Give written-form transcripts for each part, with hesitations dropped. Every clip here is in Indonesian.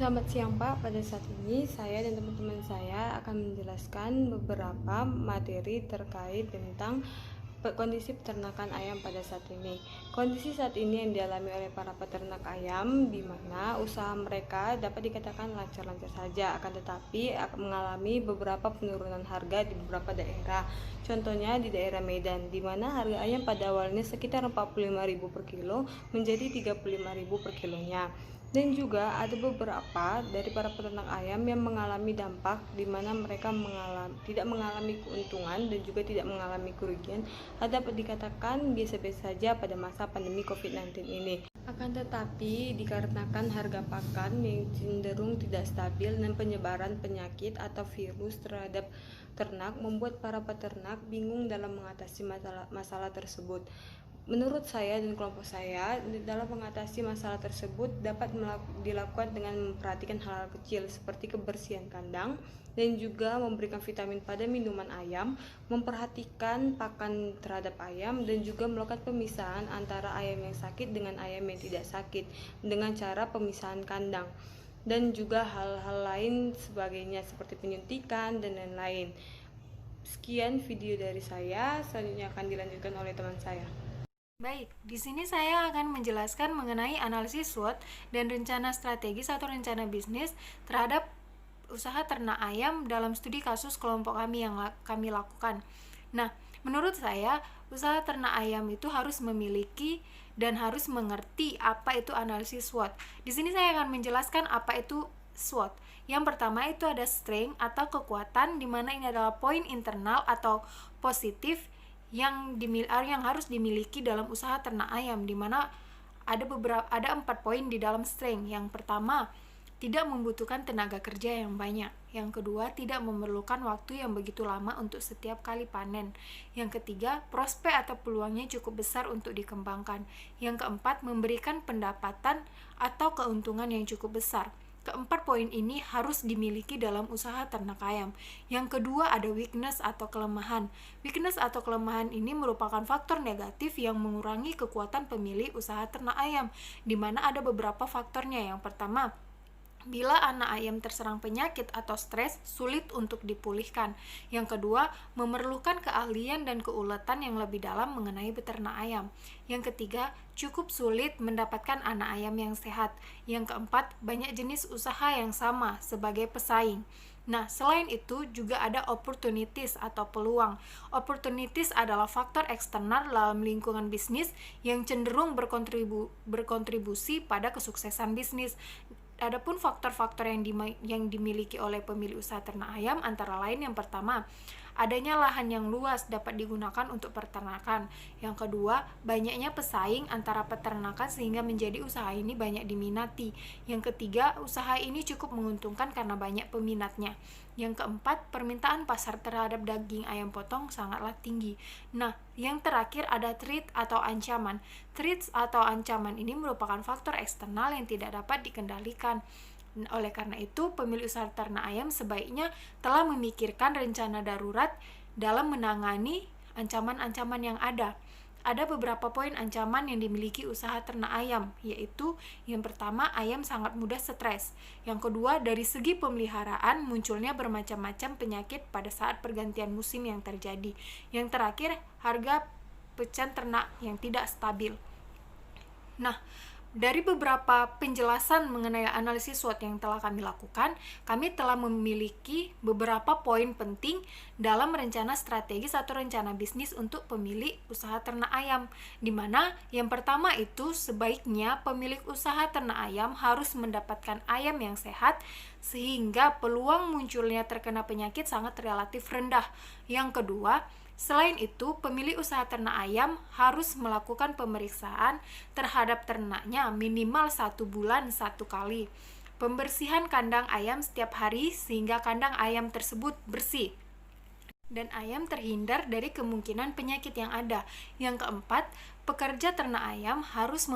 Selamat siang Pak, pada saat ini saya dan teman-teman saya akan menjelaskan beberapa materi terkait tentang kondisi peternakan ayam pada saat ini. Kondisi saat ini yang dialami oleh para peternak ayam di mana usaha mereka dapat dikatakan lancar-lancar saja, akan tetapi akan mengalami beberapa penurunan harga di beberapa daerah. Contohnya di daerah Medan, di mana harga ayam pada awalnya sekitar 45.000 per kilo menjadi 35.000 per kilonya. Dan juga ada beberapa dari para peternak ayam yang mengalami dampak di mana mereka tidak mengalami keuntungan dan juga tidak mengalami kerugian, dapat dikatakan biasa-biasa saja pada masa pandemi COVID-19 ini. Akan tetapi dikarenakan harga pakan yang cenderung tidak stabil dan penyebaran penyakit atau virus terhadap ternak membuat para peternak bingung dalam mengatasi masalah tersebut. Menurut saya dan kelompok saya, dalam mengatasi masalah tersebut dapat dilakukan dengan memperhatikan hal-hal kecil seperti kebersihan kandang dan juga memberikan vitamin pada minuman ayam, memperhatikan pakan terhadap ayam, dan juga melakukan pemisahan antara ayam yang sakit dengan ayam yang tidak sakit dengan cara pemisahan kandang, dan juga hal-hal lain sebagainya seperti penyuntikan dan lain-lain. Sekian video dari saya, selanjutnya akan dilanjutkan oleh teman saya. Baik, di sini saya akan menjelaskan mengenai analisis SWOT dan rencana strategis atau rencana bisnis terhadap usaha ternak ayam dalam studi kasus kelompok kami yang kami lakukan. Nah, menurut saya, usaha ternak ayam itu harus memiliki dan harus mengerti apa itu analisis SWOT. Di sini saya akan menjelaskan apa itu SWOT. Yang pertama itu ada strength atau kekuatan, di mana ini adalah poin internal atau positif yang harus dimiliki dalam usaha ternak ayam, di mana ada 4 poin di dalam strength. Yang pertama, tidak membutuhkan tenaga kerja yang banyak. Yang kedua, tidak memerlukan waktu yang begitu lama untuk setiap kali panen. Yang ketiga, prospek atau peluangnya cukup besar untuk dikembangkan. Yang keempat, memberikan pendapatan atau keuntungan yang cukup besar. Keempat poin ini harus dimiliki dalam usaha ternak ayam. Yang kedua ada weakness atau kelemahan. Weakness atau kelemahan ini merupakan faktor negatif yang mengurangi kekuatan pemilik usaha ternak ayam, di mana ada beberapa faktornya. Yang pertama, bila anak ayam terserang penyakit atau stres, sulit untuk dipulihkan. Yang kedua, memerlukan keahlian dan keuletan yang lebih dalam mengenai beternak ayam. Yang ketiga, cukup sulit mendapatkan anak ayam yang sehat. Yang keempat, banyak jenis usaha yang sama sebagai pesaing. Nah, selain itu juga ada opportunities atau peluang. Opportunities adalah faktor eksternal dalam lingkungan bisnis yang cenderung berkontribusi pada kesuksesan bisnis. Adapun faktor-faktor yang dimiliki oleh pemilik usaha ternak ayam antara lain, yang pertama, adanya lahan yang luas dapat digunakan untuk peternakan. Yang kedua, banyaknya pesaing antara peternakan sehingga menjadi usaha ini banyak diminati. Yang ketiga, usaha ini cukup menguntungkan karena banyak peminatnya. Yang keempat, permintaan pasar terhadap daging ayam potong sangatlah tinggi. Nah, yang terakhir ada threat atau ancaman. Threats atau ancaman ini merupakan faktor eksternal yang tidak dapat dikendalikan. Oleh karena itu, pemilik usaha ternak ayam sebaiknya telah memikirkan rencana darurat dalam menangani ancaman-ancaman yang ada. Ada beberapa poin ancaman yang dimiliki usaha ternak ayam, yaitu yang pertama, ayam sangat mudah stres. Yang kedua, dari segi pemeliharaan munculnya bermacam-macam penyakit pada saat pergantian musim yang terjadi. Yang terakhir, harga pecan ternak yang tidak stabil. Nah, dari beberapa penjelasan mengenai analisis SWOT yang telah kami lakukan, kami telah memiliki beberapa poin penting dalam rencana strategis atau rencana bisnis untuk pemilik usaha ternak ayam, di mana yang pertama itu sebaiknya pemilik usaha ternak ayam harus mendapatkan ayam yang sehat sehingga peluang munculnya terkena penyakit sangat relatif rendah. Yang kedua, selain itu, pemilik usaha ternak ayam harus melakukan pemeriksaan terhadap ternaknya minimal 1 bulan 1 kali. Pembersihan kandang ayam setiap hari sehingga kandang ayam tersebut bersih dan ayam terhindar dari kemungkinan penyakit yang ada. Yang keempat, Pekerja ternak ayam harus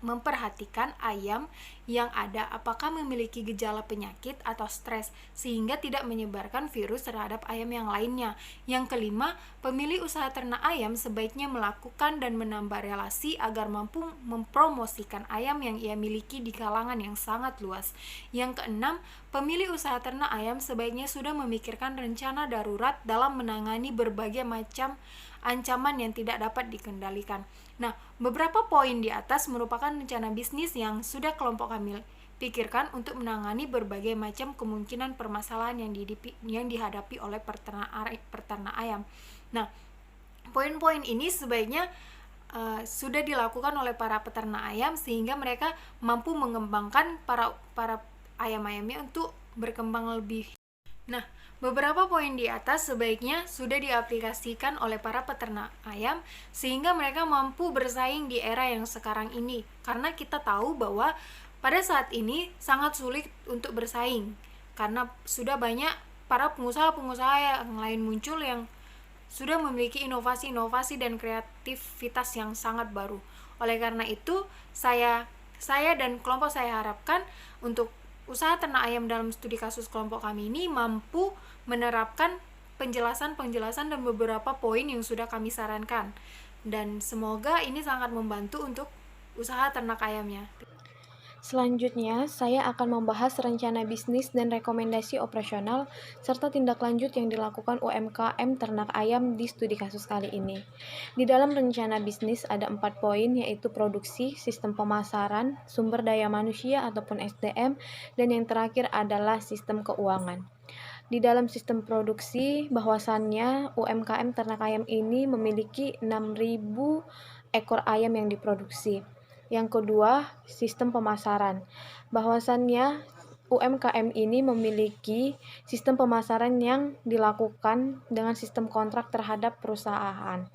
memperhatikan ayam yang ada apakah memiliki gejala penyakit atau stres sehingga tidak menyebarkan virus terhadap ayam yang lainnya. Yang kelima, pemilik usaha ternak ayam sebaiknya melakukan dan menambah relasi agar mampu mempromosikan ayam yang ia miliki di kalangan yang sangat luas. Yang keenam, pemilik usaha ternak ayam sebaiknya sudah memikirkan rencana darurat dalam menangani berbagai macam ancaman yang tidak dapat dikendalikan. Nah, beberapa poin di atas merupakan rencana bisnis yang sudah kelompok kami pikirkan untuk menangani berbagai macam kemungkinan permasalahan yang dihadapi oleh peternak ayam. Nah, poin-poin ini sebaiknya sudah dilakukan oleh para peternak ayam sehingga mereka mampu mengembangkan para ayam-ayamnya untuk berkembang lebih. Nah, beberapa poin di atas sebaiknya sudah diaplikasikan oleh para peternak ayam sehingga mereka mampu bersaing di era yang sekarang ini. Karena kita tahu bahwa pada saat ini sangat sulit untuk bersaing karena sudah banyak para pengusaha-pengusaha yang lain muncul yang sudah memiliki inovasi-inovasi dan kreativitas yang sangat baru. Oleh karena itu, saya dan kelompok saya harapkan untuk usaha ternak ayam dalam studi kasus kelompok kami ini mampu menerapkan penjelasan-penjelasan dan beberapa poin yang sudah kami sarankan. Dan semoga ini sangat membantu untuk usaha ternak ayamnya. Selanjutnya, saya akan membahas rencana bisnis dan rekomendasi operasional serta tindak lanjut yang dilakukan UMKM ternak ayam di studi kasus kali ini. Di dalam rencana bisnis ada 4 poin, yaitu produksi, sistem pemasaran, sumber daya manusia ataupun SDM, dan yang terakhir adalah sistem keuangan. Di dalam sistem produksi, bahwasannya UMKM ternak ayam ini memiliki 6.000 ekor ayam yang diproduksi. Yang kedua, sistem pemasaran. Bahwasannya UMKM ini memiliki sistem pemasaran yang dilakukan dengan sistem kontrak terhadap perusahaan.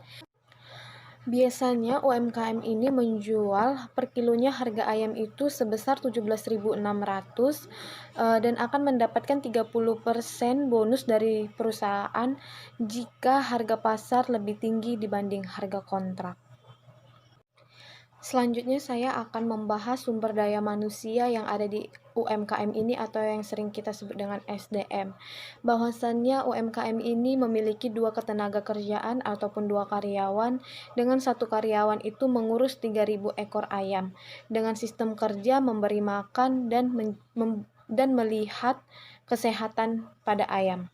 Biasanya UMKM ini menjual per kilonya harga ayam itu sebesar 17.600 dan akan mendapatkan 30% bonus dari perusahaan jika harga pasar lebih tinggi dibanding harga kontrak. Selanjutnya saya akan membahas sumber daya manusia yang ada di UMKM ini atau yang sering kita sebut dengan SDM. Bahwasannya UMKM ini memiliki 2 ketenaga kerjaan ataupun 2 karyawan, dengan 1 karyawan itu mengurus 3.000 ekor ayam dengan sistem kerja memberi makan dan melihat kesehatan pada ayam.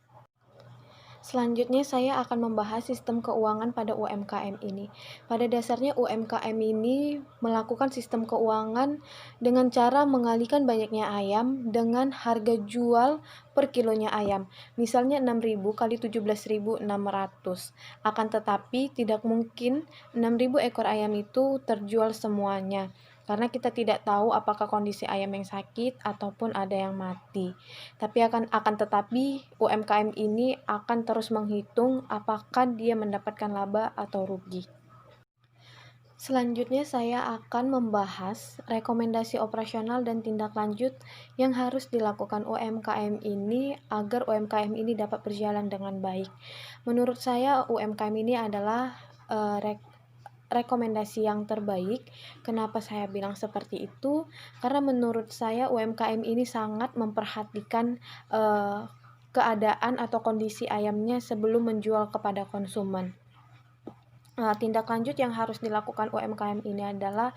Selanjutnya saya akan membahas sistem keuangan pada UMKM ini. Pada dasarnya UMKM ini melakukan sistem keuangan dengan cara mengalihkan banyaknya ayam dengan harga jual per kilonya ayam. Misalnya 6.000 kali 17.600. Akan tetapi tidak mungkin 6.000 ekor ayam itu terjual semuanya, karena kita tidak tahu apakah kondisi ayam yang sakit ataupun ada yang mati. Tapi akan tetapi UMKM ini akan terus menghitung apakah dia mendapatkan laba atau rugi. Selanjutnya saya akan membahas rekomendasi operasional dan tindak lanjut yang harus dilakukan UMKM ini agar UMKM ini dapat berjalan dengan baik. Menurut saya UMKM ini adalah rekomendasi yang terbaik. Kenapa saya bilang seperti itu? Karena menurut saya UMKM ini sangat memperhatikan keadaan atau kondisi ayamnya sebelum menjual kepada konsumen. Tindak lanjut yang harus dilakukan UMKM ini adalah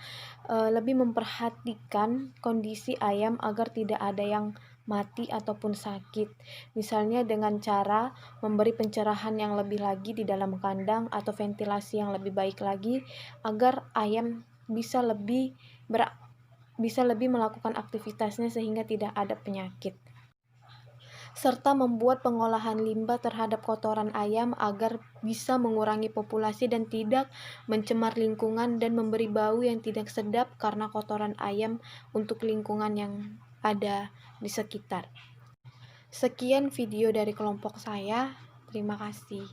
lebih memperhatikan kondisi ayam agar tidak ada yang mati ataupun sakit. Misalnya dengan cara memberi pencerahan yang lebih lagi di dalam kandang atau ventilasi yang lebih baik lagi agar ayam bisa lebih melakukan aktivitasnya sehingga tidak ada penyakit. Serta membuat pengolahan limbah terhadap kotoran ayam agar bisa mengurangi populasi dan tidak mencemar lingkungan dan memberi bau yang tidak sedap karena kotoran ayam untuk lingkungan yang ada di sekitar. Sekian video dari kelompok saya. Terima kasih.